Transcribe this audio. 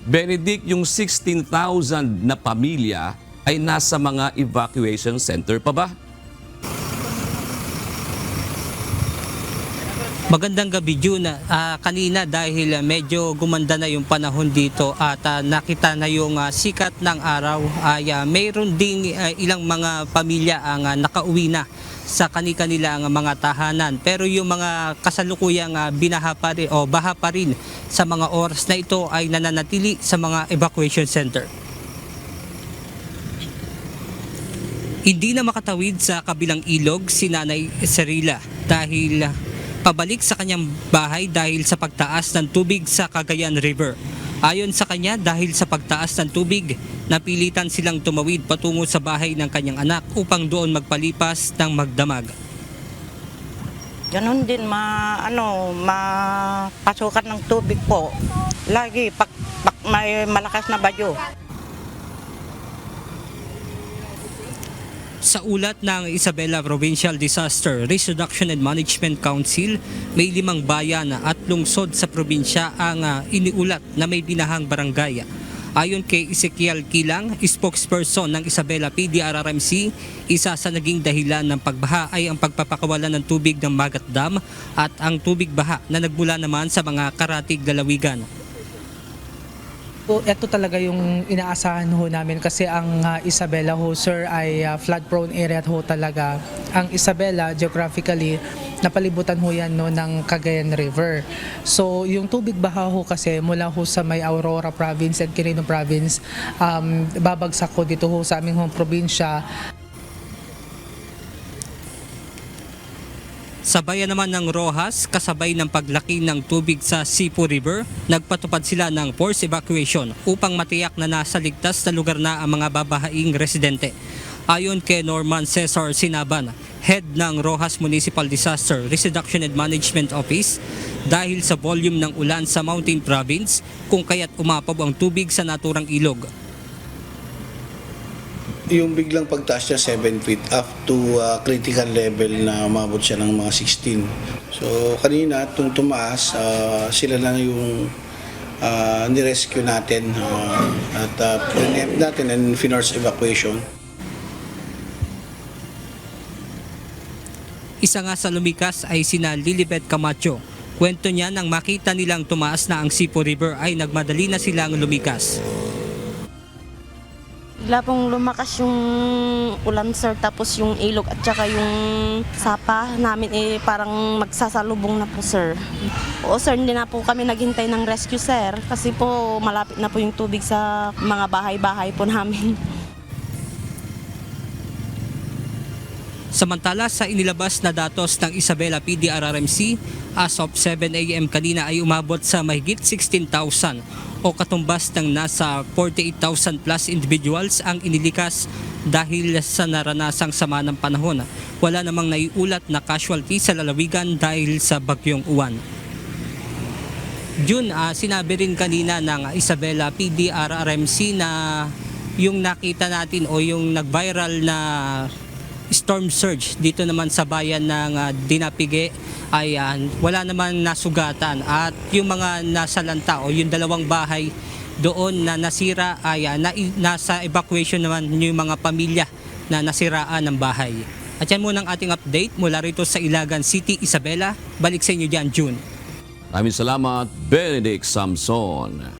Benedict, yung 16,000 na pamilya ay nasa mga evacuation center pa ba? Magandang gabi, June. Kanina dahil medyo gumanda na yung panahon dito at nakita na yung sikat ng araw ay mayroon ding ilang mga pamilya ang nakauwi na sa kanilang mga tahanan. Pero yung mga kasalukuyang binaha pa rin, o baha pa rin sa mga oras na ito ay nananatili sa mga evacuation center. Hindi na makatawid sa kabilang ilog si Nanay Serila dahil pabalik sa kanyang bahay dahil sa pagtaas ng tubig sa Cagayan River. Ayon sa kanya, dahil sa pagtaas ng tubig, napilitan silang tumawid patungo sa bahay ng kanyang anak upang doon magpalipas ng magdamag. Ganon din mapasukan ng tubig po. Lagi pag may malakas na bagyo. Sa ulat ng Isabela Provincial Disaster Risk Reduction and Management Council, may 5 bayan at lungsod sa probinsya ang iniulat na may binahang barangay. Ayon kay Ezekiel Kilang, spokesperson ng Isabela PDRRMC, isa sa naging dahilan ng pagbaha ay ang pagpapakawalan ng tubig ng Magat Dam at ang tubig baha na nagmula naman sa mga karatig lalawigan. Ito talaga yung inaasahan ho namin kasi ang Isabela ho, sir, ay flood prone area ho talaga. Ang Isabela, geographically, napalibutan ho yan no, ng Cagayan River. So yung tubig baha ho kasi mula ho sa may Aurora Province and Quirino Province, babagsak ho dito ho sa aming home probinsya. Sa bayan naman ng Rojas, kasabay ng paglaki ng tubig sa Sipu River, nagpatupad sila ng forced evacuation upang matiyak na nasa ligtas na lugar na ang mga babahaing residente. Ayon kay Norman Cesar Sinaban, head ng Rojas Municipal Disaster Risk Reduction and Management Office, dahil sa volume ng ulan sa Mountain Province, kung kaya't umapaw ang tubig sa naturang ilog. Yung biglang pagtaas niya 7 feet up to critical level na umabot siya ng mga 16. So kanina itong tumaas, sila lang yung nirescue natin at pre-empt natin and finance evacuation. Isa nga sa lumikas ay sina Lilibet Camacho. Kwento niya nang makita nilang tumaas na ang Sipu River ay nagmadali na silang lumikas. Bigla pong lumakas yung ulan, sir, tapos yung ilog at saka yung sapa namin parang magsasalubong na po, sir. Oo, sir, hindi na po kami naghintay ng rescue, sir, kasi po malapit na po yung tubig sa mga bahay-bahay po namin. Samantala sa inilabas na datos ng Isabela PDRRMC, as of 7 a.m. kanina ay umabot sa mahigit 16,000 o katumbas ng nasa 48,000 plus individuals ang inilikas dahil sa naranasang sama ng panahon. Wala namang naiulat na casualty sa lalawigan dahil sa bagyong Uwan. June, sinabi rin kanina ng Isabela PDRRMC na yung nakita natin o yung nag-viral na storm surge dito naman sa bayan ng Dinapige ay wala naman nasugatan at yung mga nasa lanta o yung 2 bahay doon na nasira ay nasa evacuation naman yung mga pamilya na nasiraan ng bahay. At yan muna ang ating update mula rito sa Ilagan City, Isabela. Balik sa inyo dyan, June. Maraming salamat, Benedict Samson.